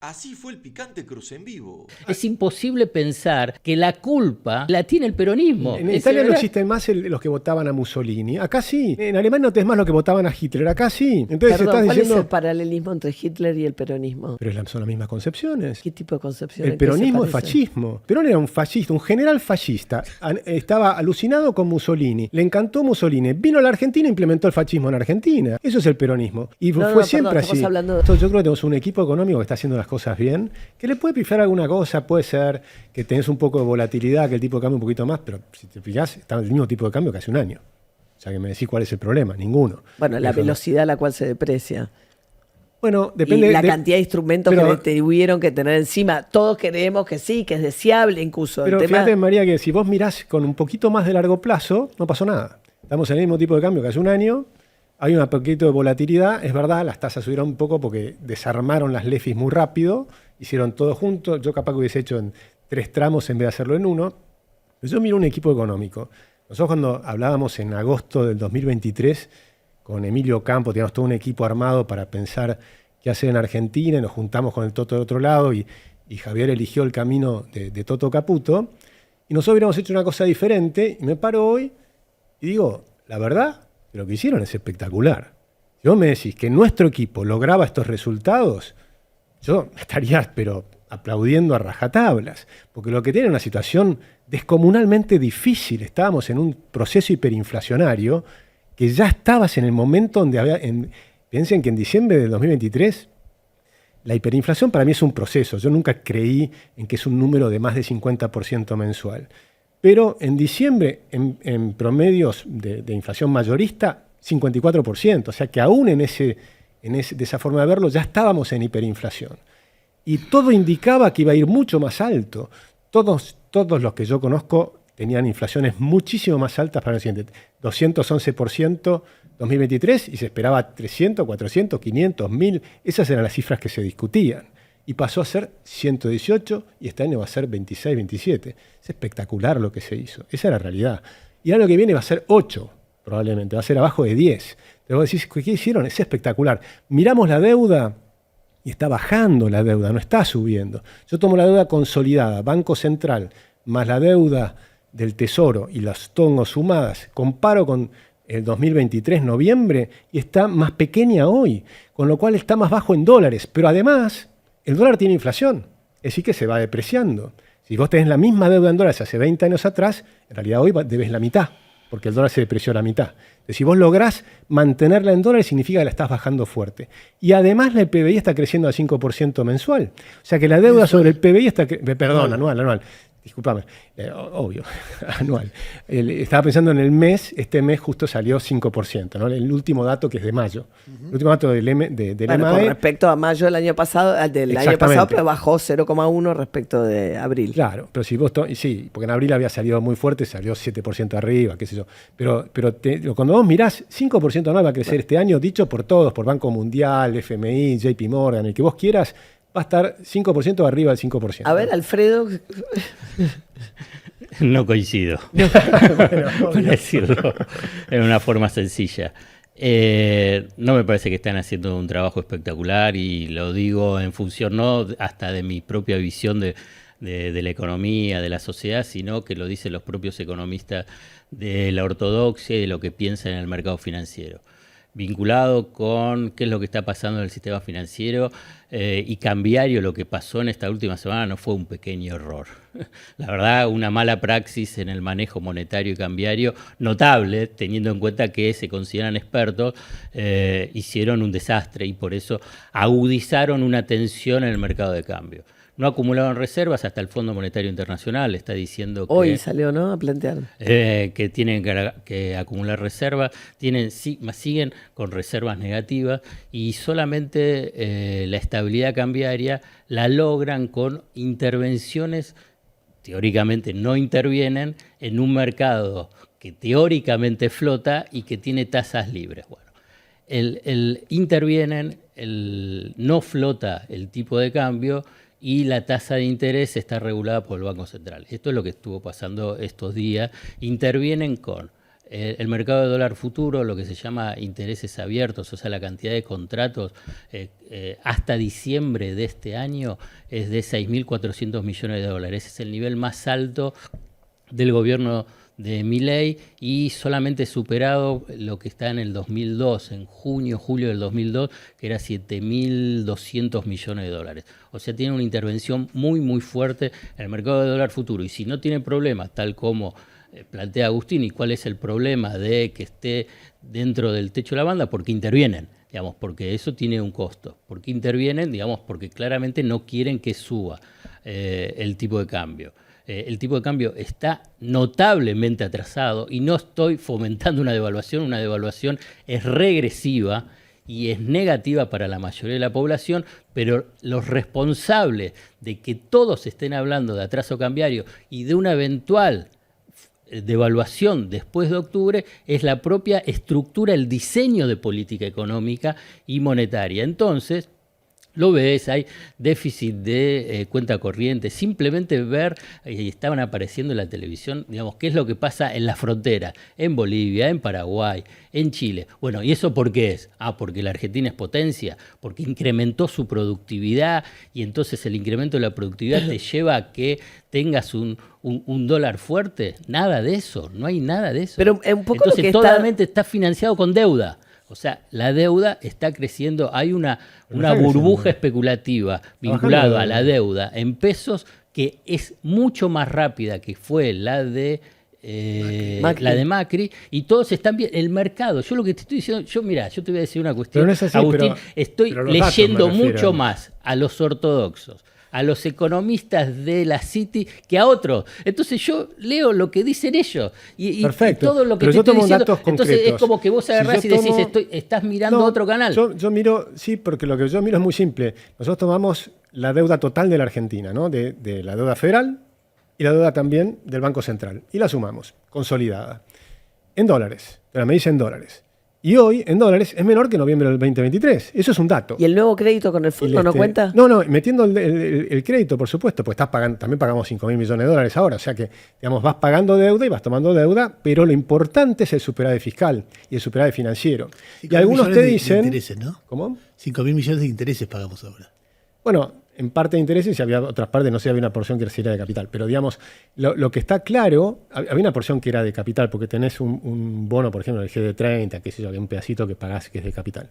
Así fue el picante cruce en vivo. Es imposible pensar que la culpa la tiene el peronismo. En Italia no existen más los que votaban a Mussolini. Acá sí. En Alemania no tenés más los que votaban a Hitler. Acá sí. Entonces Perdón, estás ¿cuál diciendo... es el paralelismo entre Hitler y el peronismo? Pero son las mismas concepciones. ¿Qué tipo de concepción? El peronismo es fascismo. Perón era un fascista, un general fascista. Estaba alucinado con Mussolini. Le encantó Mussolini. Vino a la Argentina e implementó el fascismo en Argentina. Eso es el peronismo. Y fue siempre así. Hablando... Yo creo que tenemos un equipo económico que está haciendo las cosas bien, que le puede pifiar alguna cosa, puede ser que tenés un poco de volatilidad, que el tipo de cambio un poquito más, pero si te fijás, está en el mismo tipo de cambio que hace un año. O sea, que me decís cuál es el problema, ninguno. Bueno, la velocidad a la cual se deprecia. Bueno, depende y la cantidad de instrumentos que le tuvieron que tener encima. Todos creemos que sí, que es deseable incluso. Pero fíjate, María, que si vos mirás con un poquito más de largo plazo, no pasó nada. Estamos en el mismo tipo de cambio que hace un año. Hay un poquito de volatilidad, es verdad, las tasas subieron un poco porque desarmaron las LEFIs muy rápido, hicieron todo junto. Yo capaz que hubiese hecho en 3 tramos en vez de hacerlo en 1. Pero yo miro un equipo económico. Nosotros cuando hablábamos en agosto del 2023 con Emilio Campo, teníamos todo un equipo armado para pensar qué hacer en Argentina, y nos juntamos con el Toto de otro lado y Javier eligió el camino de Toto Caputo, y nosotros hubiéramos hecho una cosa diferente, y me paro hoy y digo, la verdad, lo que hicieron es espectacular. Si vos me decís que nuestro equipo lograba estos resultados, yo estaría pero aplaudiendo a rajatablas, porque lo que tiene una situación descomunalmente difícil. Estábamos en un proceso hiperinflacionario que ya estabas en el momento donde había... Piensen que en diciembre del 2023 la hiperinflación para mí es un proceso. Yo nunca creí en que es un número de más de 50% mensual. Pero en diciembre, en promedios de inflación mayorista, 54%. O sea que aún de esa forma de verlo ya estábamos en hiperinflación. Y todo indicaba que iba a ir mucho más alto. Todos los que yo conozco tenían inflaciones muchísimo más altas para el siguiente. 211% 2023 y se esperaba 300, 400, 500, 1000. Esas eran las cifras que se discutían. Y pasó a ser 118 y este año va a ser 26, 27. Es espectacular lo que se hizo. Esa es la realidad. Y el año que viene va a ser 8, probablemente. Va a ser abajo de 10. Pero vos decís, ¿qué hicieron? Es espectacular. Miramos la deuda y está bajando la deuda, no está subiendo. Yo tomo la deuda consolidada, Banco Central, más la deuda del Tesoro y las tengo sumadas, comparo con el 2023, noviembre, y está más pequeña hoy, con lo cual está más bajo en dólares. Pero además, el dólar tiene inflación, es decir que se va depreciando. Si vos tenés la misma deuda en dólares hace 20 años atrás, en realidad hoy debes la mitad, porque el dólar se depreció a la mitad. Entonces, si vos lográs mantenerla en dólares, significa que la estás bajando fuerte. Y además el PBI está creciendo al 5% mensual. O sea que la deuda sobre el PBI está... Perdón, anual. Disculpame, obvio, anual. Estaba pensando en el mes, este mes justo salió 5%, ¿no? El último dato que es de mayo. El último dato del MAE. Con respecto a mayo del año pasado, pero bajó 0,1 respecto de abril. Claro, pero si vos... Sí, porque en abril había salido muy fuerte, salió 7% arriba, qué sé yo. Pero cuando vos mirás, 5% anual va a crecer este año, dicho por todos, por Banco Mundial, FMI, JP Morgan, el que vos quieras, va a estar 5% arriba del 5%. A ver, Alfredo. No coincido. Para decirlo de una forma sencilla. No me parece que están haciendo un trabajo espectacular y lo digo en función no hasta de mi propia visión de la economía, de la sociedad, sino que lo dicen los propios economistas de la ortodoxia y de lo que piensan en el mercado financiero, vinculado con qué es lo que está pasando en el sistema financiero y cambiario. Lo que pasó en esta última semana no fue un pequeño error. La verdad, una mala praxis en el manejo monetario y cambiario notable, teniendo en cuenta que se consideran expertos, hicieron un desastre y por eso agudizaron una tensión en el mercado de cambio. No acumularon reservas, hasta el Fondo Monetario Internacional está diciendo que... Hoy salió, ¿no?, a plantear. Que tienen que acumular reservas, siguen con reservas negativas y solamente la estabilidad cambiaria la logran con intervenciones, teóricamente no intervienen, en un mercado que teóricamente flota y que tiene tasas libres. Bueno, intervienen, no flota el tipo de cambio, y la tasa de interés está regulada por el Banco Central. Esto es lo que estuvo pasando estos días. Intervienen con El mercado de dólar futuro, lo que se llama intereses abiertos, o sea, la cantidad de contratos hasta diciembre de este año es de 6.400 millones de dólares. Ese es el nivel más alto del gobierno de Milei y solamente superado lo que está en el 2002, en julio del 2002, que era 7.200 millones de dólares. O sea, tiene una intervención muy fuerte en el mercado de dólar futuro. Y si no tiene problemas, tal como plantea Agustín, y cuál es el problema de que esté dentro del techo de la banda, porque intervienen, digamos, porque eso tiene un costo. Porque intervienen, digamos, porque claramente no quieren que suba el tipo de cambio. El tipo de cambio está notablemente atrasado y no estoy fomentando una devaluación es regresiva y es negativa para la mayoría de la población, pero los responsables de que todos estén hablando de atraso cambiario y de una eventual devaluación después de octubre es la propia estructura, el diseño de política económica y monetaria. Entonces, lo ves, hay déficit de cuenta corriente, simplemente ver, y estaban apareciendo en la televisión, digamos, qué es lo que pasa en la frontera, en Bolivia, en Paraguay, en Chile. Bueno, ¿y eso por qué es? Porque la Argentina es potencia, porque incrementó su productividad y entonces el incremento de la productividad te lleva a que tengas un dólar fuerte. Nada de eso, no hay nada de eso. Pero un poco entonces lo que totalmente está financiado con deuda. O sea, la deuda está creciendo, hay una burbuja especulativa vinculada a la deuda en pesos que es mucho más rápida que fue la de Macri, y todos están bien. El mercado, yo lo que te estoy diciendo, yo te voy a decir una cuestión, no es así, Agustín, estoy pero los leyendo datos me mucho refiero. más a los ortodoxos, a los economistas de la City que a otros. Entonces yo leo lo que dicen ellos y todo lo que pero te yo estoy tomo diciendo. datos Entonces es concretos. como que vos agarrás Si y yo decís, tomo- estás mirando No, otro canal. Yo miro, sí, porque lo que yo miro es muy simple. Nosotros tomamos la deuda total de la Argentina, ¿no? De la deuda federal y la deuda también del Banco Central. Y la sumamos, consolidada. En dólares. La medida en dólares. Y hoy, en dólares, es menor que noviembre del 2023. Eso es un dato. ¿Y el nuevo crédito con el fondo no cuenta? No, metiendo el crédito, por supuesto, pues estás pagando, también pagamos 5.000 millones de dólares ahora. O sea que, digamos, vas pagando deuda y vas tomando deuda, pero lo importante es el superávit fiscal y el superávit financiero. Y algunos te dicen. De intereses, ¿no? ¿Cómo? 5.000 millones de intereses pagamos ahora. Bueno, en parte de intereses y había otras partes, no sé, había una porción que era de capital. Pero digamos, lo que está claro, había una porción que era de capital, porque tenés un bono, por ejemplo, el GD30, qué sé yo, había un pedacito que pagás que es de capital.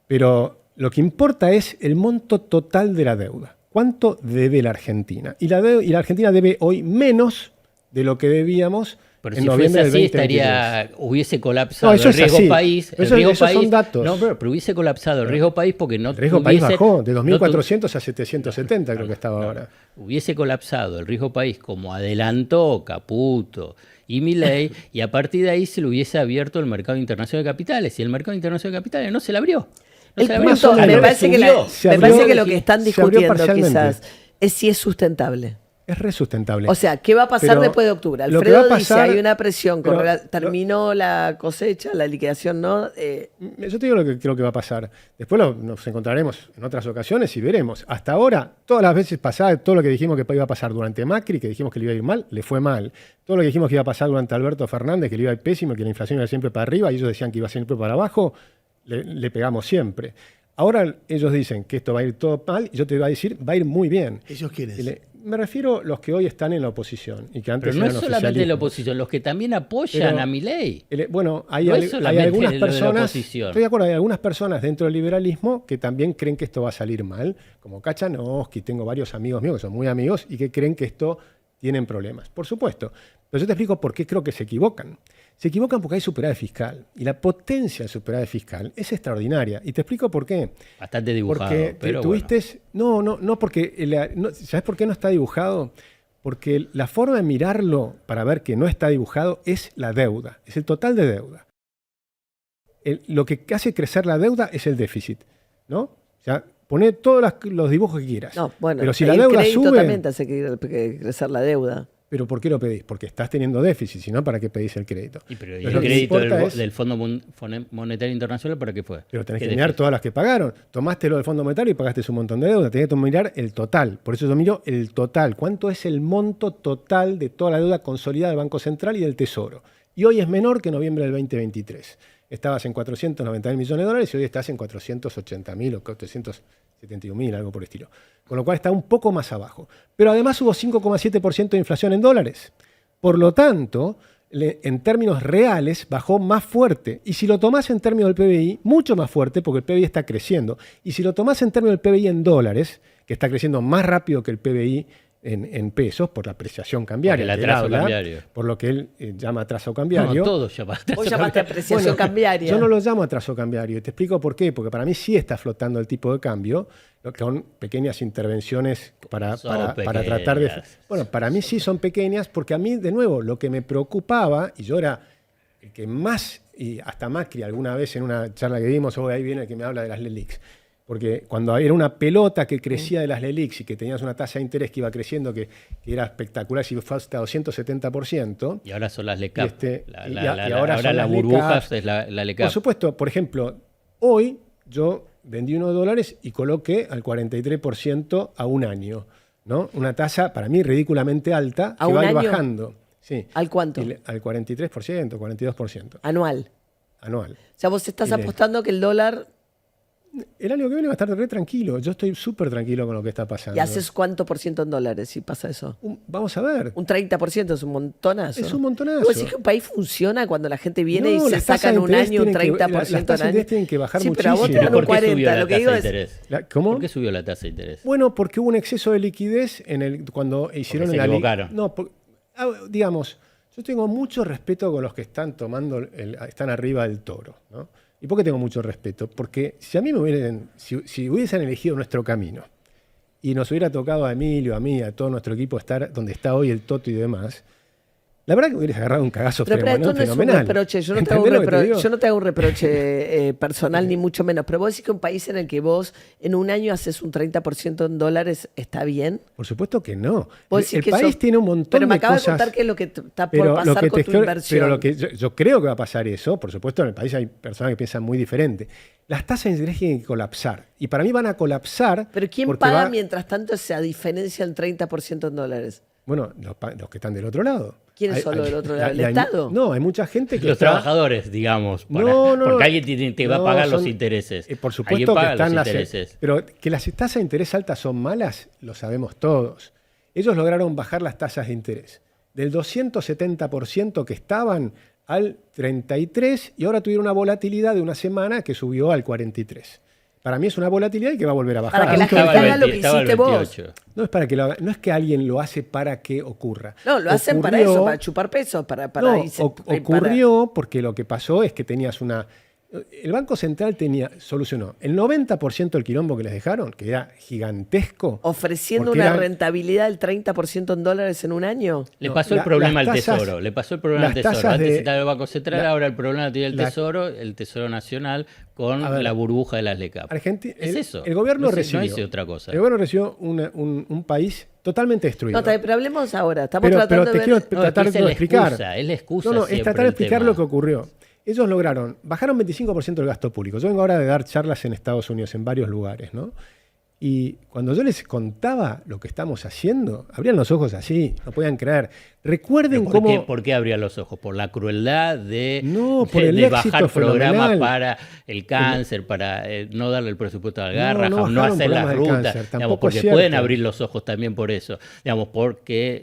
Pero lo que importa es el monto total de la deuda. ¿Cuánto debe la Argentina? Y la Argentina debe hoy menos de lo que debíamos Pero en si noviembre fuese del así, 2023. hubiese colapsado No, eso el es riesgo así. país. Esos son datos. No, pero hubiese colapsado el riesgo país porque no El riesgo país tuviese- bajó de no 2.400 a 770, creo que estaba ahora. hubiese colapsado el riesgo país como adelantó Caputo y Milei, y a partir de ahí se le hubiese abierto el mercado internacional de capitales, y el mercado internacional de capitales no se le abrió. No El se le abrió. punto, menos. me parece que, Subió. Se me parece abrió- que lo que están se abrió discutiendo parcialmente. quizás es si es sustentable. Es re sustentable. O sea, ¿qué va a pasar Pero después de octubre? lo que va a Alfredo dice, pasar- hay una presión, pero terminó la cosecha, la liquidación, ¿no? Yo te digo lo que creo que va a pasar. Después nos encontraremos en otras ocasiones y veremos. Hasta ahora, todas las veces pasadas, todo lo que dijimos que iba a pasar durante Macri, que dijimos que le iba a ir mal, le fue mal. Todo lo que dijimos que iba a pasar durante Alberto Fernández, que le iba a ir pésimo, que la inflación iba siempre para arriba, y ellos decían que iba siempre para abajo, le pegamos siempre. Ahora ellos dicen que esto va a ir todo mal, y yo te voy a decir, va a ir muy bien. ¿Ellos quiénes? Me refiero a los que hoy están en la oposición y que antes Pero no es eran solamente oficialismo. la oposición, los que también apoyan Pero- a Milei. Bueno, hay, No es hay solamente algunas lo de la personas, oposición. estoy de acuerdo, hay algunas personas dentro del liberalismo que también creen que esto va a salir mal, como Kachanowski, tengo varios amigos míos que son muy amigos y que creen que esto tienen problemas. Por supuesto, pero yo te explico por qué creo que se equivocan. Se equivocan porque hay superávit fiscal y la potencia del superávit fiscal es extraordinaria. Y te explico por qué. Bastante dibujado, Porque pero tuviste. No, porque. ¿Sabes por qué no está dibujado? Porque la forma de mirarlo para ver que no está dibujado es la deuda, es el total de deuda. Lo que hace crecer la deuda es el déficit, ¿no? O sea, poné todos los dibujos que quieras. No, bueno, pero si el la deuda crédito sube, también te hace que crecer la deuda. ¿pero por qué lo pedís? Porque estás teniendo déficit, si no, ¿para qué pedís el crédito? pero Pero el lo que crédito importa es- del Fondo Monetario Internacional, ¿para qué fue? Pero tenés ¿Qué que mirar déficit? todas las que pagaron. Tomaste lo del Fondo Monetario y pagaste un montón de deuda. Tenés que mirar el total. Por eso yo miro el total. ¿Cuánto es el monto total de toda la deuda consolidada del Banco Central y del Tesoro? Y hoy es menor que noviembre del 2023. Estabas en 490.000 millones de dólares y hoy estás en 480.000 o 471.000, algo por el estilo. Con lo cual está un poco más abajo. Pero además hubo 5,7% de inflación en dólares. Por lo tanto, en términos reales bajó más fuerte. Y si lo tomás en términos del PBI, mucho más fuerte porque el PBI está creciendo. Y si lo tomás en términos del PBI en dólares, que está creciendo más rápido que el PBI en pesos, por la apreciación cambiaria. Por el atraso cambiario. Por lo que él llama atraso cambiario. No, todos llaman atraso Vos llamaste apreciación cambiaria. Yo no lo llamo atraso cambiario. Y te explico por qué. Porque para mí sí está flotando el tipo de cambio, con pequeñas intervenciones para tratar de... Bueno, para mí sí son pequeñas, porque a mí, de nuevo, lo que me preocupaba, y yo era el que más, y hasta Macri alguna vez en una charla que dimos, ahí viene el que me habla de las LELIQs. Porque cuando era una pelota que crecía de las LELIQs y que tenías una tasa de interés que iba creciendo, que era espectacular, si fue hasta 270%. Y ahora son las LECAP. Ahora las burbujas es la LECAP. Por supuesto, por ejemplo, hoy yo vendí unos dólares y coloqué al 43% a un año, ¿no? Una tasa para mí ridículamente alta que va a ir bajando. Sí. ¿Al cuánto? Al 43%, 42%. Anual. O sea, vos estás apostando que el dólar... El año que viene va a estar re tranquilo. Yo estoy súper tranquilo con lo que está pasando. ¿Y haces cuánto por ciento en dólares si pasa eso? Vamos a ver. Un 30% es un montonazo. Es un montonazo. ¿Vos decís que un país funciona cuando la gente viene y se saca en un año un 30% las tasas de interés tienen que bajar muchísimo. Pero a vos te dan un 40%. Lo que digo es... ¿Cómo? ¿Por qué subió la tasa de interés? Bueno, porque hubo un exceso de liquidez cuando hicieron se equivocaron. No, digamos, yo tengo mucho respeto con los que están están arriba del toro, ¿no? ¿Y por qué tengo mucho respeto? Porque si a mí si hubiesen elegido nuestro camino y nos hubiera tocado a Emilio, a mí, a todo nuestro equipo estar donde está hoy el Toto y demás, la verdad que hubieras agarrado un cagazo fenomenal. Esto no es un reproche, yo no te hago un reproche personal ni mucho menos, pero vos decís que un país en el que vos en un año haces un 30% en dólares, ¿está bien? Por supuesto que no. El país tiene un montón de cosas. Pero me acabas de contar qué es lo que está por pasar con tu inversión. Pero lo que yo creo que va a pasar eso, por supuesto en el país hay personas que piensan muy diferente. Las tasas de interés tienen que colapsar. Y para mí van a colapsar. ¿Pero quién paga mientras tanto esa diferencia en 30% en dólares? Bueno, los que están del otro lado. ¿Quiénes son los del otro lado? ¿El Estado? No, hay mucha gente que... Los trabajadores, digamos. Porque alguien te va a pagar los intereses. Por supuesto que están los intereses. Pero que las tasas de interés altas son malas, lo sabemos todos. Ellos lograron bajar las tasas de interés del 270% que estaban al 33% y ahora tuvieron una volatilidad de una semana que subió al 43%. Para mí es una volatilidad y que va a volver a bajar. Para que la gente haga lo que hiciste vos. No es para que lo haga, no es que alguien lo hace para que ocurra. No, lo hacen para eso, para chupar peso, ocurrió porque lo que pasó es que tenías el Banco Central solucionó el 90% del quilombo que les dejaron, que era gigantesco. ¿Ofreciendo una rentabilidad del 30% en dólares en un año? Le pasó el problema al Tesoro. Antes estaba el Banco Central, ahora el problema tiene el Tesoro Nacional, con la burbuja de las LECAP. Es eso. El gobierno recibió. No hice otra cosa. El gobierno recibió un país totalmente destruido. No, pero hablemos ahora. Estamos tratando de ver... tratar de explicar. Es la excusa. No, es tratar de explicar lo que ocurrió. Ellos bajaron 25% del gasto público. Yo vengo ahora de dar charlas en Estados Unidos, en varios lugares, ¿no? Y cuando yo les contaba lo que estamos haciendo, abrían los ojos así, no podían creer. Recuerden cómo... ¿Por qué abrían los ojos? ¿Por la crueldad de bajar programas para el cáncer, para no darle el presupuesto al Garrahan, no hacer las rutas? Porque pueden abrir los ojos también por eso. Porque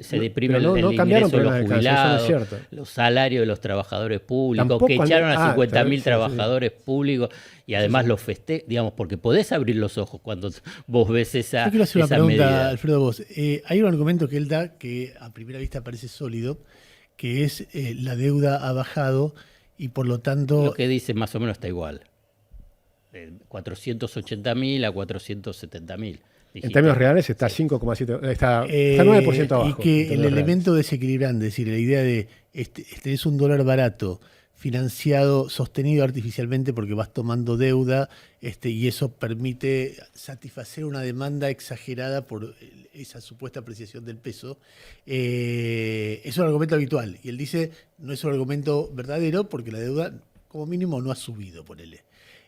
se deprime el ingreso de los jubilados, los salarios de los trabajadores públicos, que echaron a 50.000 trabajadores públicos y además los festejos, porque podés abrir los ojos cuando vos ves esa medida. Yo quiero hacer una pregunta, Alfredo, vos. Hay un argumento que él da que a primera vista parece sólido, que es la deuda ha bajado y por lo tanto... Lo que dice más o menos está igual. De 480.000 a 470.000. En términos reales está 5,7, está 9% abajo. Y que el elemento desequilibrante, es decir, la idea de tenés un dólar barato, financiado, sostenido artificialmente porque vas tomando deuda y eso permite satisfacer una demanda exagerada por esa supuesta apreciación del peso. Es un argumento habitual y él dice no es un argumento verdadero porque la deuda como mínimo no ha subido, ponele.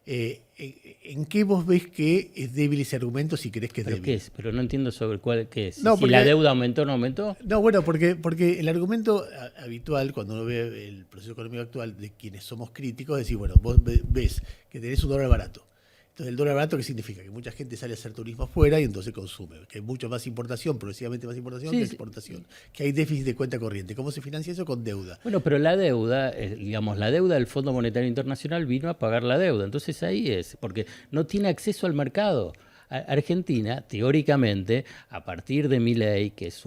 ¿En qué vos ves que es débil ese argumento si crees que es débil? ¿Qué es? Pero no entiendo sobre qué es. No, si porque, la deuda aumentó o no aumentó. No, bueno, porque el argumento habitual, cuando uno ve el proceso económico actual de quienes somos críticos, es decir, bueno, vos ves que tenés un dólar barato. Entonces, ¿el dólar barato qué significa? Que mucha gente sale a hacer turismo afuera y entonces consume. Que hay mucho más importación, progresivamente más importación que exportación. Que hay déficit de cuenta corriente. ¿Cómo se financia eso? Con deuda. Bueno, pero la deuda, digamos, la deuda del Fondo Monetario Internacional vino a pagar la deuda. Entonces ahí es, porque no tiene acceso al mercado. Argentina, teóricamente, a partir de Milei, que es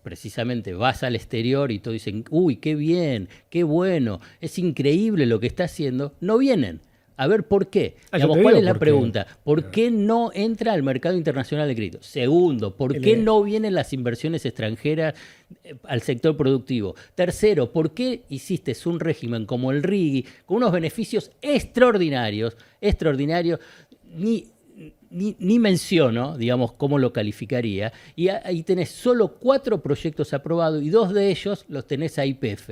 precisamente vas al exterior y todos dicen, uy, qué bien, qué bueno, es increíble lo que está haciendo, no vienen. A ver, ¿por qué? Digamos, ¿cuál es la pregunta? ¿Por qué no entra al mercado internacional de crédito? Segundo, ¿por qué no vienen las inversiones extranjeras al sector productivo? Tercero, ¿por qué hiciste un régimen como el RIGI con unos beneficios extraordinarios? Ni menciono, digamos, cómo lo calificaría, y ahí tenés solo 4 proyectos aprobados y 2 de ellos los tenés a YPF.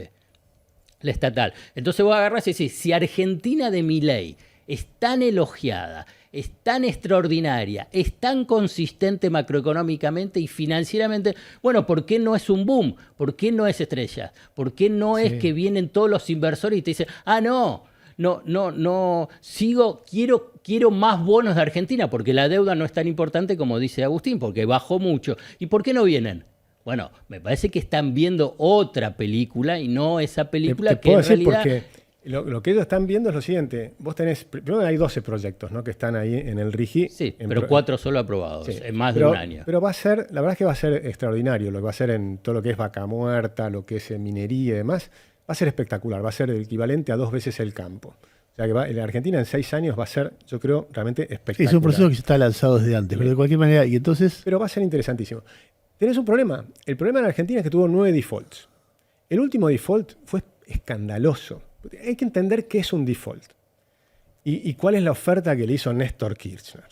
La estatal. Entonces vos agarrás y decís, si Argentina de Milei es tan elogiada, es tan extraordinaria, es tan consistente macroeconómicamente y financieramente, bueno, ¿por qué no es un boom? ¿Por qué no es estrella? ¿Por qué no es que vienen todos los inversores y te dicen, quiero más bonos de Argentina porque la deuda no es tan importante como dice Agustín, porque bajó mucho? ¿Y por qué no vienen? Bueno, me parece que están viendo otra película y no esa película que en realidad... Porque lo que ellos están viendo es lo siguiente. Vos tenés... Primero hay 12 proyectos, ¿no?, que están ahí en el RIGI. Sí, pero 4 solo aprobados en más de un año. Pero va a ser... La verdad es que va a ser extraordinario. Lo que va a ser en todo lo que es vaca muerta, lo que es minería y demás, va a ser espectacular. Va a ser el equivalente a 2 veces el campo. O sea que la Argentina en 6 años va a ser, yo creo, realmente espectacular. Es un proceso que está lanzado desde antes, pero de cualquier manera... y entonces... Pero va a ser interesantísimo. Tenés un problema. El problema en Argentina es que tuvo 9 defaults. El último default fue escandaloso. Hay que entender qué es un default y cuál es la oferta que le hizo Néstor Kirchner.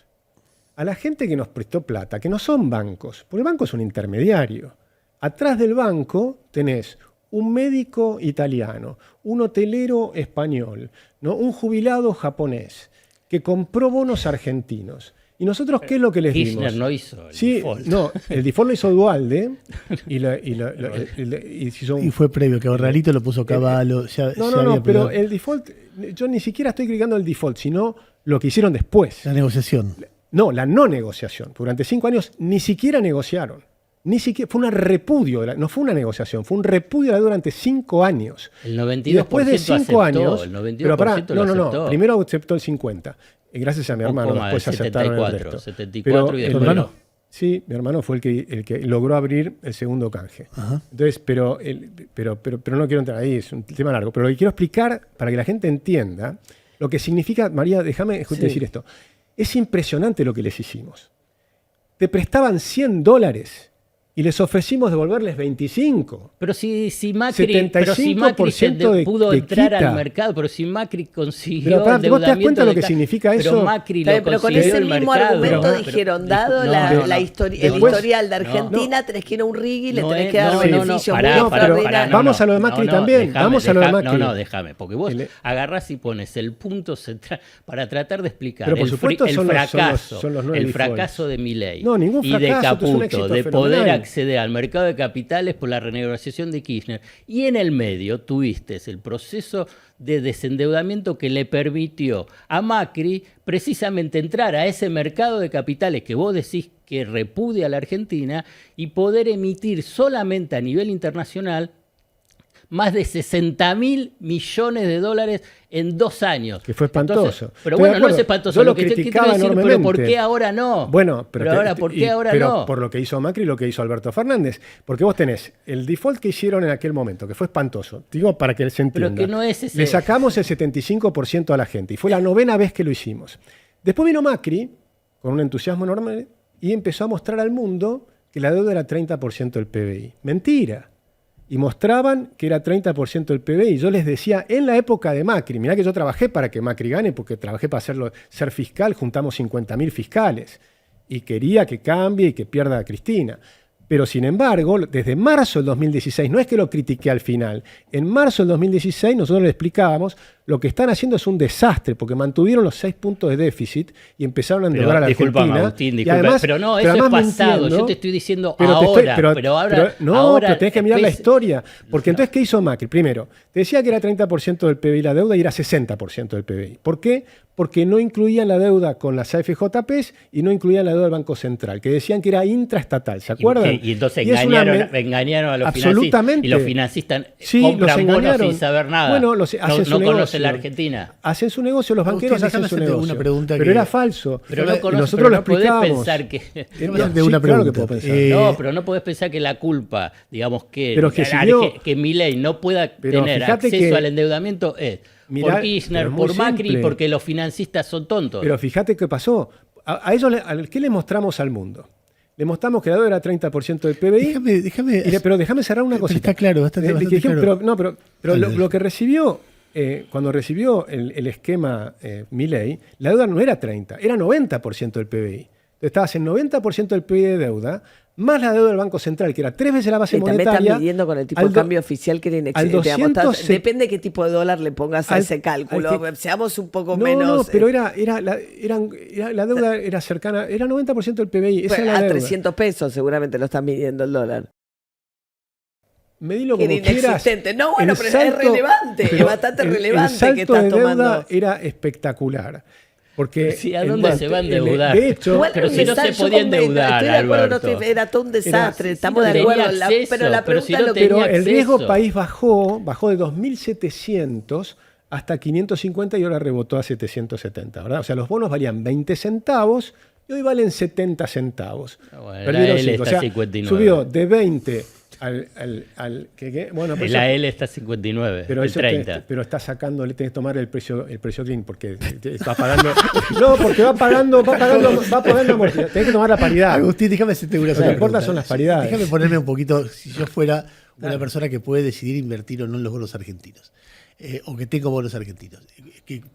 A la gente que nos prestó plata, que no son bancos, porque el banco es un intermediario. Atrás del banco tenés un médico italiano, un hotelero español, ¿no?, un jubilado japonés, que compró bonos argentinos. ¿Y nosotros qué es lo que les dimos? Kirchner no hizo el default. No, el default lo hizo Dualde y fue previo, que Borralito lo puso Cavallo. Pero el default, yo ni siquiera estoy criticando el default, sino lo que hicieron después. La negociación. No, la no negociación. Durante 5 años ni siquiera negociaron. Ni siquiera, fue un repudio, no fue una negociación, fue un repudio durante 5 años. El 92% y después de 5 años, el 92% pero pará, lo aceptó. no, primero aceptó el 50%. Gracias a mi hermano, después aceptaron el resto. 74 pero y después no. Sí, mi hermano fue el que logró abrir el segundo canje. Ajá. Entonces, pero no quiero entrar ahí, es un tema largo. Pero lo que quiero explicar para que la gente entienda lo que significa, María, déjame decir esto. Es impresionante lo que les hicimos. Te prestaban $100 y les ofrecimos devolverles 25. Pero si Macri pudo entrar al mercado, pero si Macri consiguió endeudamiento. ¿Vos te das cuenta de lo que significa eso? Pero Macri lo pero con consiguió ese el mismo mercado. argumento dijeron, dado el historial de Argentina, tenés que ir a un RIGI y le tenés que dar beneficios muy extraordinarios. Vamos a lo de Macri también. Vamos a lo de Macri. No, déjame, porque vos agarrás y pones el punto central para tratar de explicar pero por supuesto el fracaso de Milei y de Caputo, de poder acceder al mercado de capitales por la renegociación de Kirchner. Y en el medio tuviste el proceso de desendeudamiento que le permitió a Macri precisamente entrar a ese mercado de capitales que vos decís que repudia a la Argentina y poder emitir solamente a nivel internacional más de $60.000 millones en 2 años. Que fue espantoso. Entonces, pero bueno, no es espantoso. Yo lo criticaba enormemente. Pero ¿por qué ahora no? Bueno, ¿por qué ahora no? Por lo que hizo Macri y lo que hizo Alberto Fernández. Porque vos tenés el default que hicieron en aquel momento, que fue espantoso. Digo, para que se entienda. Pero que no es ese. Le sacamos el 75% a la gente. Y fue la 9ª vez que lo hicimos. Después vino Macri, con un entusiasmo enorme, y empezó a mostrar al mundo que la deuda era 30% del PBI. Mentira. Y mostraban que era 30% del PBI. Yo les decía, en la época de Macri, mirá que yo trabajé para que Macri gane, porque trabajé para ser fiscal, juntamos 50.000 fiscales. Y quería que cambie y que pierda a Cristina. Pero sin embargo, desde marzo del 2016, no es que lo critiqué al final, en marzo del 2016 nosotros le explicábamos lo que están haciendo es un desastre, porque mantuvieron los 6 puntos de déficit y empezaron a endeudar a la disculpa, Argentina. Agustín, disculpa, además, pero no, eso es pasado. Yo te estoy diciendo ahora. Pero tenés que mirar la historia. Porque entonces, ¿qué hizo Macri? Primero, te decía que era 30% del PBI la deuda y era 60% del PBI. ¿Por qué? Porque no incluían la deuda con las AFJPs y no incluían la deuda del Banco Central, que decían que era intraestatal, ¿se acuerdan? Y entonces engañaron a los financistas. Y los financistas compran bonos sin saber nada. Bueno, hacen su negocio. Conocen la Argentina. Hacen su negocio, los banqueros hacen su negocio. Una pregunta pero era falso. Pero nosotros lo explicamos. Pensar que... Claro que puedo pensar. No, pero no podés pensar que la culpa, digamos, que Milei no pueda tener acceso al endeudamiento es por Kirchner, por Macri, porque los financistas son tontos. Pero fíjate qué pasó. A ellos, ¿qué le mostramos al mundo? Le mostramos que la deuda era 30% del PBI. Pero déjame cerrar una cosita. Está claro, bastante claro. Pero lo que recibió, cuando recibió el esquema Milei, la deuda no era 30, era 90% del PBI. Entonces estabas en 90% del PBI de deuda, más la deuda del Banco Central, que era 3 veces la base monetaria. También están midiendo con el tipo de cambio oficial que era inexistente. Depende de qué tipo de dólar le pongas a ese cálculo. Seamos un poco menos... No, pero la deuda era cercana, era 90% del PBI. Esa era la deuda. 300 pesos seguramente lo están midiendo el dólar. Medilo como quieras. No, bueno, pero es relevante, es bastante relevante que estás tomando. El salto de deuda era espectacular. Porque ¿a dónde se va a endeudar? De hecho, pero si no se podía endeudar, Alberto. Era todo un desastre, estamos de acuerdo. Pero la pregunta es pero el riesgo país bajó de 2.700 hasta 550 y ahora rebotó a 770, ¿verdad? O sea, los bonos valían 20 centavos y hoy valen 70 centavos. Bueno, la L está 59. Subió de 20 bueno, pues la L está 59, pero el 30. Pero está sacando, le tenés que tomar el precio clean porque va pagando. No, porque va pagando amortización. Tenés que tomar la paridad. Agustín, déjame hacerte una cosa. Lo que importa son las paridades. Déjame ponerme un poquito, si yo fuera una persona que puede decidir invertir o no en los bonos argentinos. O que tengo bonos argentinos.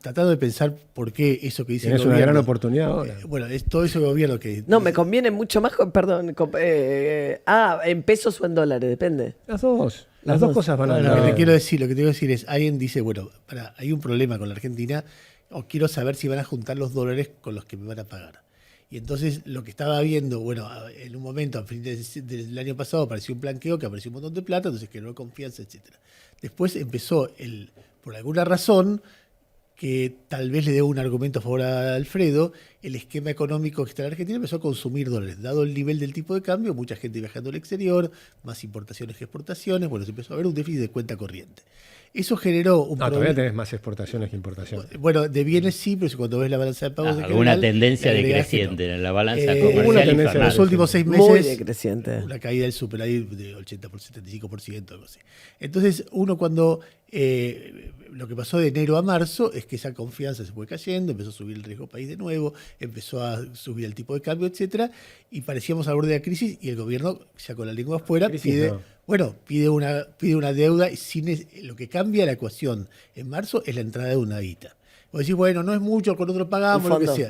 Tratando de pensar por qué eso que dice el gobierno. Es una gran oportunidad ahora. Bueno, es todo eso el gobierno que... No, me conviene mucho más, en pesos o en dólares, depende. Las dos cosas van a Lo que te quiero decir es, alguien dice, bueno, hay un problema con la Argentina, o quiero saber si van a juntar los dólares con los que me van a pagar. Y entonces lo que estaba viendo, bueno, en un momento, a fin del año pasado, apareció un blanqueo que apareció un montón de plata, entonces generó confianza, etcétera. Después empezó, por alguna razón, que tal vez le dé un argumento a favor a Alfredo, el esquema económico que está en la Argentina empezó a consumir dólares. Dado el nivel del tipo de cambio, mucha gente viajando al exterior, más importaciones que exportaciones, bueno, se empezó a ver un déficit de cuenta corriente. Eso generó un problema. Todavía tenés más exportaciones que importaciones. Bueno, de bienes sí, pero cuando ves la balanza de pagos... alguna tendencia decreciente en la balanza comercial. Una tendencia en los últimos 6 meses. Muy decreciente. Una caída del superávit de 80 por 75%, algo así. Entonces, uno cuando... lo que pasó de enero a marzo es que esa confianza se fue cayendo, empezó a subir el riesgo país de nuevo, empezó a subir el tipo de cambio, etcétera, y parecíamos al borde de la crisis y el gobierno, ya con la lengua afuera, pide una deuda lo que cambia la ecuación en marzo es la entrada de una guita. Vos decís, bueno, no es mucho, con otro pagamos, lo que sea.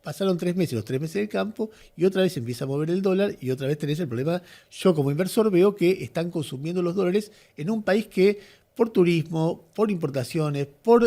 Pasaron 3 meses, los 3 meses del campo, y otra vez empieza a mover el dólar, y otra vez tenés el problema. Yo como inversor veo que están consumiendo los dólares en un país que por turismo, por importaciones, pero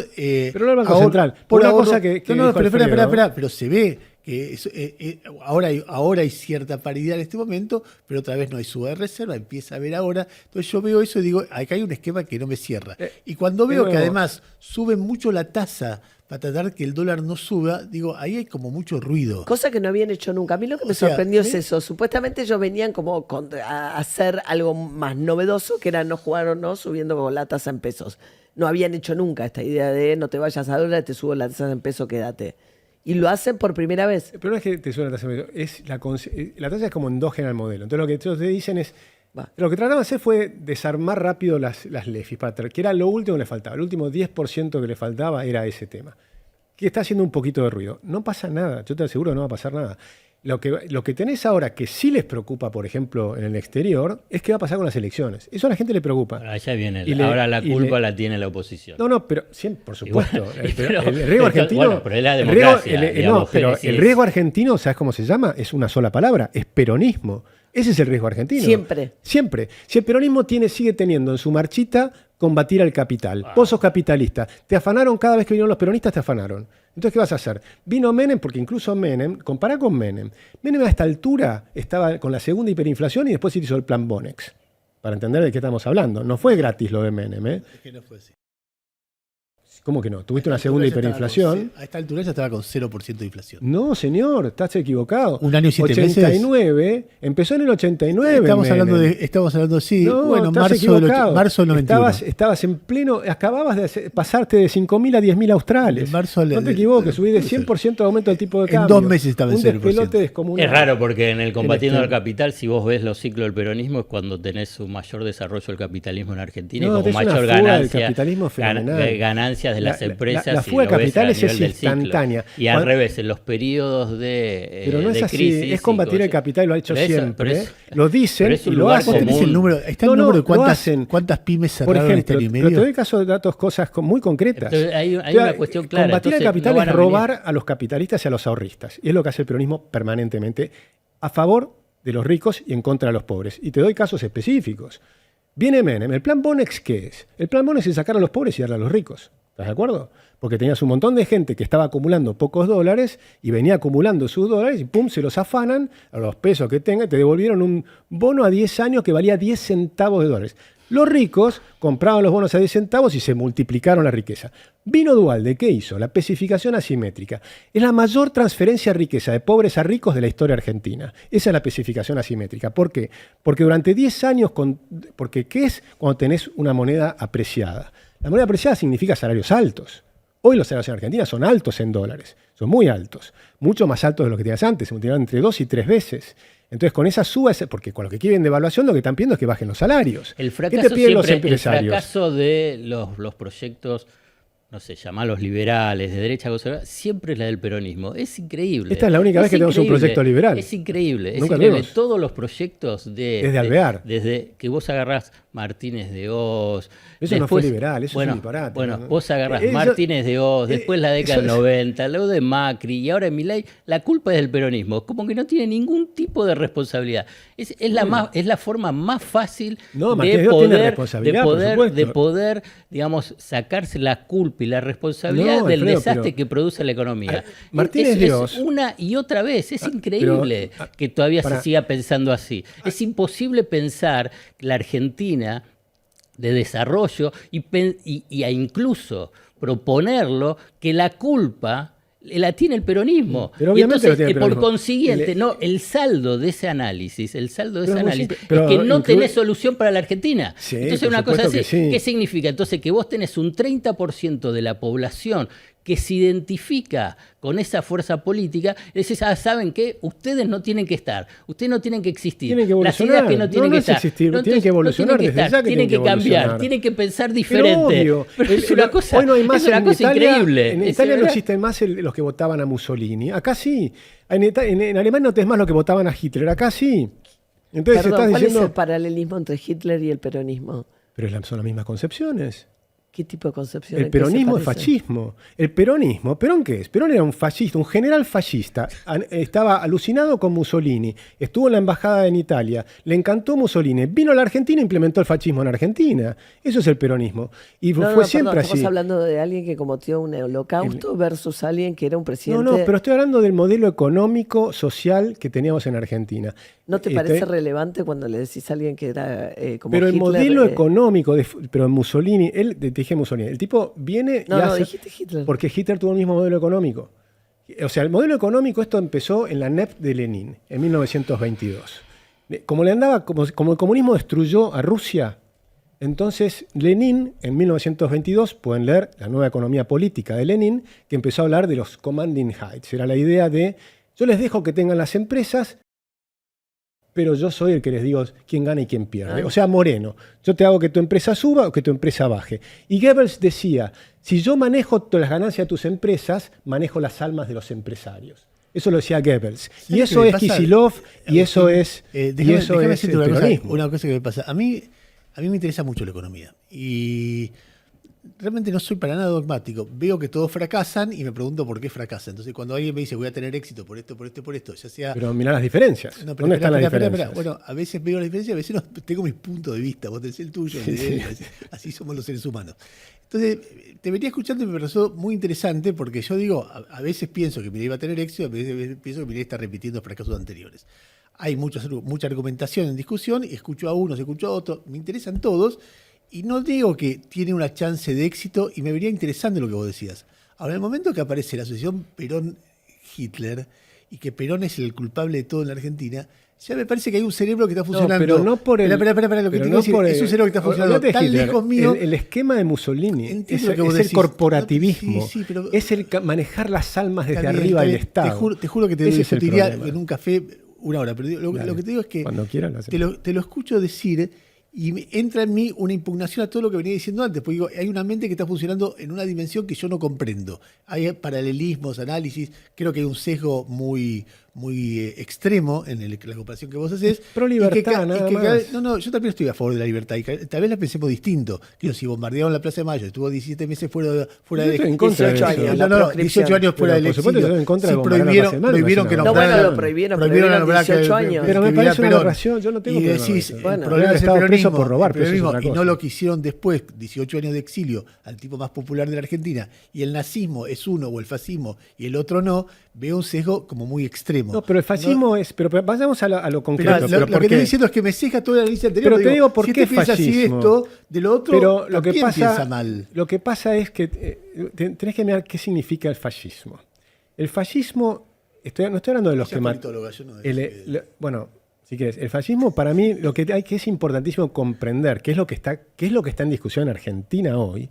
no el Banco Central. Por una ahorro, cosa que no, pero espera, pero se ve que ahora hay cierta paridad en este momento, pero otra vez no hay suba de reserva, empieza a haber ahora. Entonces yo veo eso y digo, acá hay un esquema que no me cierra. Y cuando veo que además sube mucho la tasa para tratar que el dólar no suba, digo, ahí hay como mucho ruido. Cosa que no habían hecho nunca. A mí lo que me sorprendió es eso. Supuestamente ellos venían como a hacer algo más novedoso, que era no jugar o no subiendo la tasa en pesos. No habían hecho nunca esta idea de no te vayas a dólar, te subo la tasa en pesos, quédate. Y lo hacen por primera vez. Pero no es que te suba la tasa en pesos, la tasa es como endógena al modelo. Entonces lo que ellos te dicen es, lo que trataban de hacer fue desarmar rápido las LEFIs, que era lo último que le faltaba. El último 10% que le faltaba era ese tema, que está haciendo un poquito de ruido. No pasa nada, yo te aseguro no va a pasar nada. Lo que tenés ahora que sí les preocupa, por ejemplo, en el exterior, es qué va a pasar con las elecciones. Eso a la gente le preocupa. Allá viene. Ahora la culpa la tiene la oposición. No, pero siempre, por supuesto. El riesgo argentino. Bueno, pero es la democracia. El riesgo argentino, ¿sabes cómo se llama? Es una sola palabra, es peronismo. Ese es el riesgo argentino. Siempre. Si el peronismo sigue teniendo en su marchita combatir al capital. Vos sos capitalista. Te afanaron cada vez que vinieron los peronistas, te afanaron. Entonces, ¿qué vas a hacer? Vino Menem, porque incluso Menem, compará con Menem. Menem a esta altura estaba con la segunda hiperinflación y después se hizo el plan Bonex. Para entender de qué estamos hablando. No fue gratis lo de Menem, ¿eh? Es que no fue así. ¿Cómo que no? Tuviste una segunda hiperinflación. A esta altura ya estaba con 0% de inflación. No, señor, estás equivocado. Un año y 7 meses. 89, empezó en el 89. Estamos hablando, sí, No, bueno, estás marzo del 91. Estabas en pleno, acababas de pasarte de 5.000 a 10.000 australes. No te equivoques, subí de 100% de aumento del tipo de cambio. En 2 meses estaba en 0%. Un despelote descomunal. Es raro porque en el Combatiendo al Capital, si vos ves los ciclos del peronismo, es cuando tenés un mayor desarrollo del capitalismo en Argentina y como mayor ganancias de las empresas. La fuga de capitales es instantánea. Y al revés, en los periodos de pero no es así, crisis, es combatir el capital y lo ha hecho siempre. Lo dicen y lo hacen. ¿Tenés el número? ¿Está el número de cuántas pymes cerraron por ejemplo, este año y medio? Pero te doy caso de datos, cosas muy concretas. Entonces, hay una cuestión clara. Combatir el Entonces, capital es robar a los capitalistas y a los ahorristas. Y es lo que hace el peronismo permanentemente a favor de los ricos y en contra de los pobres. Y te doy casos específicos. Viene Menem. ¿El plan Bonex qué es? El plan Bonex es sacar a los pobres y darle a los ricos. ¿Estás de acuerdo? Porque tenías un montón de gente que estaba acumulando pocos dólares y venía acumulando sus dólares y pum, se los afanan a los pesos que tenga y te devolvieron un bono a 10 años que valía 10 centavos de dólares. Los ricos compraban los bonos a 10 centavos y se multiplicaron la riqueza. Vino Duhalde, ¿qué hizo? La especificación asimétrica. Es la mayor transferencia de riqueza de pobres a ricos de la historia argentina. Esa es la especificación asimétrica. ¿Por qué? Porque durante 10 años, porque ¿qué es cuando tenés una moneda apreciada? La moneda apreciada significa salarios altos. Hoy los salarios en Argentina son altos en dólares, son muy altos, mucho más altos de lo que tenías antes, se multiplicaron entre 2 y 3 veces. Entonces, con esa suba, porque con lo que quieren de evaluación, lo que están pidiendo es que bajen los salarios. El ¿Qué te piden los empresarios? El fracaso de los proyectos, no sé, llamalos liberales, de derecha conservadora, siempre es la del peronismo. Es increíble. Esta es la única vez que tenemos un proyecto liberal. Es increíble. Nunca increíble. tuvimos. Todos los proyectos Desde Alvear. Desde que vos agarrás Martínez de Oz. Eso no fue liberal, eso es un disparate. Bueno, ¿no? vos agarrás Martínez de Oz, después la década del 90, luego de Macri y ahora Milei, la culpa es del peronismo. Como que no tiene ningún tipo de responsabilidad. Es la forma más fácil de poder, digamos, sacarse la culpa y la responsabilidad del desastre que produce la economía. Martínez de Oz. Es una y otra vez. Es increíble que todavía se siga pensando así. Es imposible pensar que la Argentina de desarrollo y incluso proponerlo que la culpa la tiene el peronismo. Pero y entonces, el por consiguiente, el saldo de ese análisis, es que no tenés solución para la Argentina. Sí, entonces, una cosa así, sí. ¿qué significa? Entonces, que vos tenés un 30% de la población que se identifica con esa fuerza política, decís, ¿saben qué? Ustedes no tienen que estar, ustedes no tienen que existir. Tienen que evolucionar. Las ideas que no tienen que estar. Tienen que evolucionar desde ya que tienen que cambiar, tienen que pensar diferente. Pero obvio. Es una cosa, hoy no hay más es una cosa increíble. En Italia no existen más los que votaban a Mussolini. Acá sí. En Alemania no tenés más los que votaban a Hitler. Acá sí. Entonces Perdón, ¿cuál diciendo, es el paralelismo entre Hitler y el peronismo? Pero son las mismas concepciones. ¿Qué tipo de concepción? El peronismo es fascismo. El peronismo, ¿Perón qué es? Perón era un fascista, un general fascista. Estaba alucinado con Mussolini. Estuvo en la embajada en Italia. Le encantó Mussolini. Vino a la Argentina e implementó el fascismo en Argentina. Eso es el peronismo. Y fue siempre así. Estamos hablando de alguien que cometió un holocausto versus alguien que era un presidente. No, pero estoy hablando del modelo económico, social que teníamos en Argentina. ¿No te parece relevante cuando le decís a alguien que era como pero Hitler? El modelo económico, pero Mussolini, te dije Mussolini, el tipo viene y hace... dijiste Hitler. Porque Hitler tuvo el mismo modelo económico. O sea, el modelo económico, esto empezó en la NEP de Lenin, en 1922. Como el comunismo destruyó a Rusia, entonces Lenin, en 1922, pueden leer La nueva economía política de Lenin, que empezó a hablar de los commanding heights. Era la idea de, yo les dejo que tengan las empresas, pero yo soy el que les digo quién gana y quién pierde. O sea, Moreno, yo te hago que tu empresa suba o que tu empresa baje. Y Goebbels decía, si yo manejo las ganancias de tus empresas, manejo las almas de los empresarios. Eso lo decía Goebbels. Y eso es Kicillof, y eso es déjame decirte el peronismo. una cosa que me pasa. A mí me interesa mucho la economía. Y realmente no soy para nada dogmático. Veo que todos fracasan y me pregunto por qué fracasan. Entonces, cuando alguien me dice voy a tener éxito por esto, ya sea... Pero mirá las diferencias. No, pero ¿Dónde están las espera. diferencias? Bueno, a veces veo la diferencia, a veces no, tengo mis puntos de vista. Vos tenés el tuyo, el de él, así somos los seres humanos. Entonces, te venía escuchando y me pareció muy interesante porque yo digo, a veces pienso que Milei va a tener éxito, a veces pienso que Milei está repitiendo fracasos anteriores. Hay mucha argumentación en discusión, escucho a unos, escucho a otros, me interesan todos, y no digo que tiene una chance de éxito, y me vería interesante lo que vos decías. Ahora, en el momento que aparece la asociación Perón-Hitler, y que Perón es el culpable de todo en la Argentina, ya me parece que hay un cerebro que está funcionando. Pero no por el... Espera, lo que te quiero decir, es un cerebro que está funcionando tan Hitler, lejos mío. El esquema de Mussolini Entiendo es lo que vos el decís. corporativismo, Sí, pero- es el manejar las almas desde Está bien, arriba está del bien. Estado. Te juro que te Ese es el discutiría problema. en un café una hora, pero lo que te digo es que Cuando quieran lo hacemos. te lo escucho decir y entra en mí una impugnación a todo lo que venía diciendo antes, porque digo, hay una mente que está funcionando en una dimensión que yo no comprendo. Hay paralelismos, análisis, creo que hay un sesgo muy extremo en la comparación que vos haces. Pro libertad, nada más. No, yo también estoy a favor de la libertad y tal vez la pensemos distinto. Digo, si bombardearon la Plaza de Mayo, estuvo 17 meses fuera Yo de estoy en contra de 18 eso. años. no, la 18 años fuera Pero, del por supuesto, exilio. yo estoy en contra de Sí, bombardear la Plaza de Mayo, prohibieron que no, nombraran... bueno, lo prohibieron nombrar 18 años. Pero me que parece viviera una Perón. aberración, yo no tengo Y problema con decís, eso. el Bueno, problema haber es el estado preso peronismo, por robar, el pero eso es peronismo, otra y no cosa. lo quisieron después, 18 años de exilio, al tipo más popular de la Argentina, y el nazismo es uno o el fascismo y el otro no, veo un sesgo como muy extremo. No, pero el fascismo es... Pero vayamos a lo Pero concreto. lo pero que ¿por te qué? estoy diciendo es que me ceja toda la lista anterior. Pero te digo, ¿por si qué este piensa así de fascismo? esto, de lo otro, Pero lo que también piensa pasa, mal. lo que pasa es que tenés que mirar qué significa el fascismo. El fascismo, no estoy hablando de los Ella que es politóloga, yo no bueno, si querés, el fascismo para mí lo que hay que es importantísimo comprender, qué es lo que está en discusión en Argentina hoy,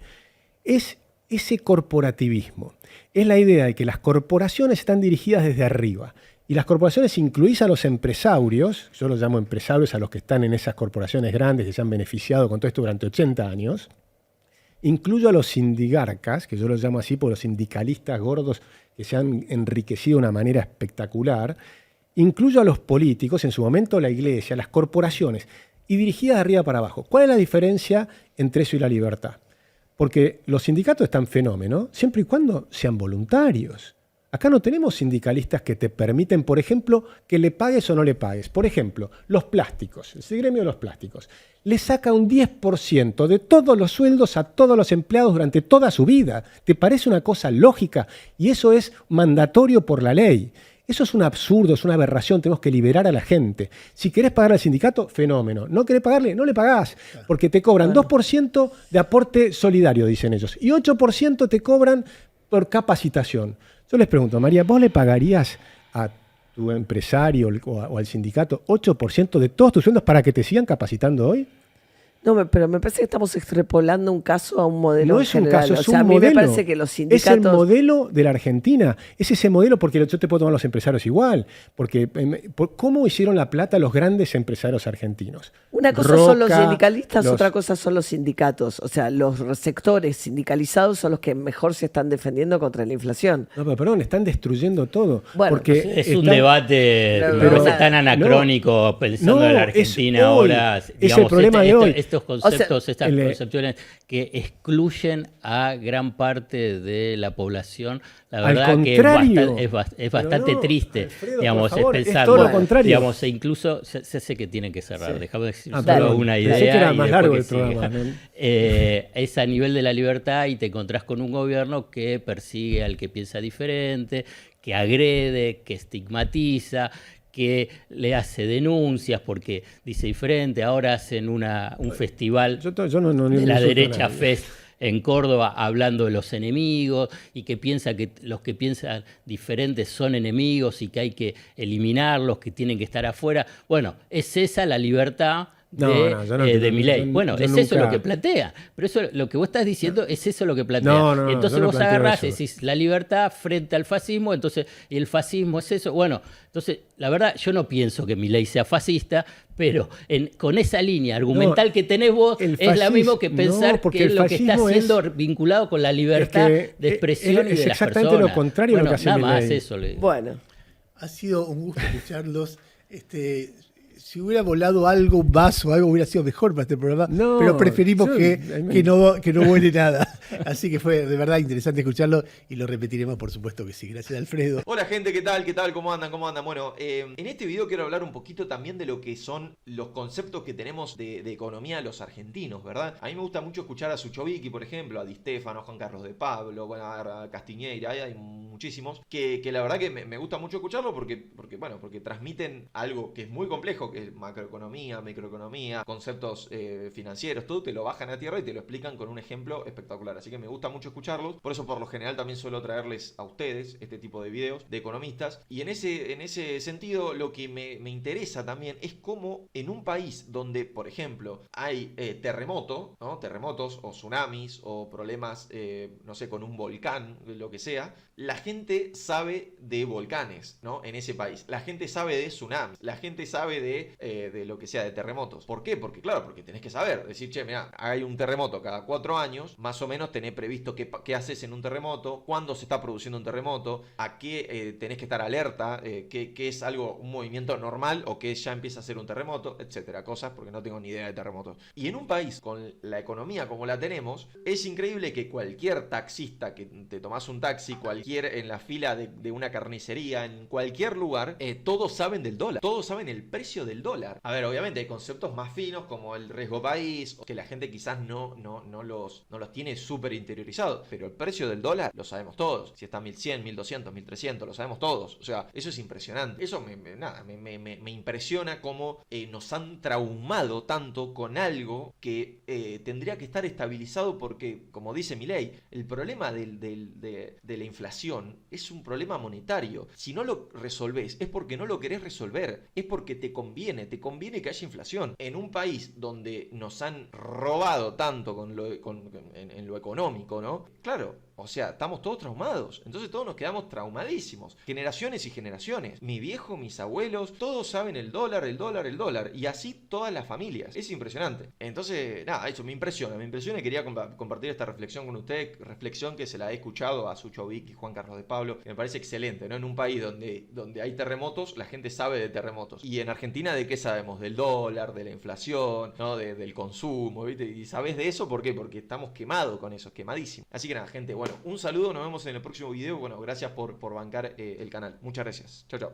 es ese corporativismo. Es la idea de que las corporaciones están dirigidas desde arriba. Y las corporaciones incluís a los empresarios, yo los llamo empresarios a los que están en esas corporaciones grandes que se han beneficiado con todo esto durante 80 años, incluyo a los sindigarcas, que yo los llamo así por los sindicalistas gordos que se han enriquecido de una manera espectacular, incluyo a los políticos, en su momento la iglesia, las corporaciones, y dirigidas de arriba para abajo. ¿Cuál es la diferencia entre eso y la libertad? Porque los sindicatos están fenómeno siempre y cuando sean voluntarios. Acá no tenemos sindicalistas que te permiten, por ejemplo, que le pagues o no le pagues. Por ejemplo, los plásticos, el gremio de los plásticos, le saca un 10% de todos los sueldos a todos los empleados durante toda su vida. ¿Te parece una cosa lógica? Y eso es mandatorio por la ley. Eso es un absurdo, es una aberración, tenemos que liberar a la gente. Si querés pagar al sindicato, fenómeno. No querés pagarle, no le pagás, porque te cobran 2% de aporte solidario, dicen ellos, y 8% te cobran por capacitación. Yo les pregunto, María, ¿vos le pagarías a tu empresario o al sindicato 8% de todos tus sueldos para que te sigan capacitando hoy? No, pero me parece que estamos extrapolando un caso a un modelo No en es un general. caso, O es sea, un a mí modelo. me parece que los sindicatos... Es el modelo de la Argentina. Es ese modelo porque yo te puedo tomar los empresarios igual. Porque ¿cómo hicieron la plata los grandes empresarios argentinos? Una cosa son los Roca, sindicalistas, otra cosa son los sindicatos. O sea, los sectores sindicalizados son los que mejor se están defendiendo contra la inflación. No, pero perdón, están destruyendo todo. Bueno, porque Es un están- debate, Pero- me parece no, tan anacrónico pensando no, en la es Argentina hoy, ahora. es el Digamos, problema de hoy. Estos conceptos, estas el- concepciones que excluyen a gran parte de la población, la Al verdad que contrario. es bastante no, triste, Alfredo, digamos, por favor, es es pensar. todo lo Bueno, contrario. digamos, e incluso, se sé que tienen que cerrar, Sí. déjame decir Ah, solo perdón. una Pensé idea. que era y más después largo que el programa, siga. ¿no? Es a nivel de la libertad y te encontrás con un gobierno que persigue al que piensa diferente, que agrede, que estigmatiza, que le hace denuncias porque dice diferente. Ahora hacen un festival Yo no de la insulto a derecha nadie. Fest en Córdoba hablando de los enemigos y que piensa que los que piensan diferentes son enemigos y que hay que eliminarlos, que tienen que estar afuera. Bueno, es esa la libertad de Milei. Bueno, es eso lo que plantea. Pero eso lo que vos estás diciendo es eso lo que plantea. No, Entonces yo no vos planteo agarrás y eso. decís la libertad frente al fascismo, entonces, y el fascismo es eso. Bueno, entonces, la verdad, yo no pienso que Milei sea fascista, pero con esa línea argumental que tenés vos, el es lo mismo que fascismo- pensar no, porque que el lo que está fascismo siendo vinculado con la libertad es que de expresión es y de las exactamente personas. lo contrario a lo Bueno, que hace nada más Milei. eso le digo. Bueno, Ha sido un gusto escucharlos. Si hubiera volado algo, un vaso, algo hubiera sido mejor para este programa, No, pero preferimos yo- que no vuele nada. Así que fue de verdad interesante escucharlo y lo repetiremos, por supuesto que sí. Gracias, Alfredo. Hola gente, ¿qué tal? ¿Qué tal? ¿Cómo andan? ¿Cómo andan? Bueno, en este video quiero hablar un poquito también de lo que son los conceptos que tenemos de economía los argentinos, ¿verdad? A mí me gusta mucho escuchar a Suchovicki, por ejemplo, a Di Stefano, a Juan Carlos de Pablo, bueno, a Castiñeira, hay muchísimos, que la verdad que me gusta mucho escucharlo porque transmiten algo que es muy complejo, que es macroeconomía, microeconomía, conceptos financieros, todo te lo bajan a tierra y te lo explican con un ejemplo espectacular. Así que me gusta mucho escucharlos. Por eso, por lo general, también suelo traerles a ustedes este tipo de videos de economistas. Y en ese sentido, lo que me interesa también es cómo en un país donde, por ejemplo, hay terremoto, ¿no? Terremotos o tsunamis o problemas, no sé, con un volcán, lo que sea, la gente sabe de volcanes, ¿no? En ese país. La gente sabe de tsunamis. La gente sabe de lo que sea, de terremotos. ¿Por qué? Porque, claro, porque tenés que saber. Decir, che, mira, hay un terremoto cada 4 años. Más o menos tenés previsto qué haces en un terremoto, cuándo se está produciendo un terremoto, a qué tenés que estar alerta, qué es un movimiento normal o que ya empieza a ser un terremoto, etcétera. Cosas porque no tengo ni idea de terremotos. Y en un país con la economía como la tenemos, es increíble que cualquier taxista que te tomás un taxi, cualquier en la fila de una carnicería, en cualquier lugar, todos saben del dólar, todos saben el precio del dólar. A ver, obviamente hay conceptos más finos como el riesgo país, que la gente quizás no los tiene súper interiorizados, pero el precio del dólar lo sabemos todos. Si está 1100, 1200, 1300, lo sabemos todos. O sea, eso es impresionante. Eso me impresiona cómo nos han traumado tanto con algo que tendría que estar estabilizado porque, como dice Milei, el problema de la inflación es un problema monetario. Si no lo resolvés es porque no lo querés resolver, es porque te conviene que haya inflación. En un país donde nos han robado tanto en lo económico, ¿no? Claro, o sea, estamos todos traumados. Entonces todos nos quedamos traumadísimos. Generaciones y generaciones. Mi viejo, mis abuelos, todos saben el dólar, el dólar, el dólar. Y así todas las familias. Es impresionante. Entonces, nada, eso me impresiona y quería compartir esta reflexión con ustedes. Reflexión que se la he escuchado a Suchovicki y Juan Carlos de Pablo, que me parece excelente, ¿no? En un país donde hay terremotos, la gente sabe de terremotos. Y en Argentina, ¿de qué sabemos? Del dólar, de la inflación, ¿no? Del consumo, ¿viste? Y sabés de eso, ¿por qué? Porque estamos quemados con eso, quemadísimos. Así que nada, gente, bueno, un saludo, nos vemos en el próximo video. Bueno, gracias por bancar el canal. Muchas gracias. Chao, chao.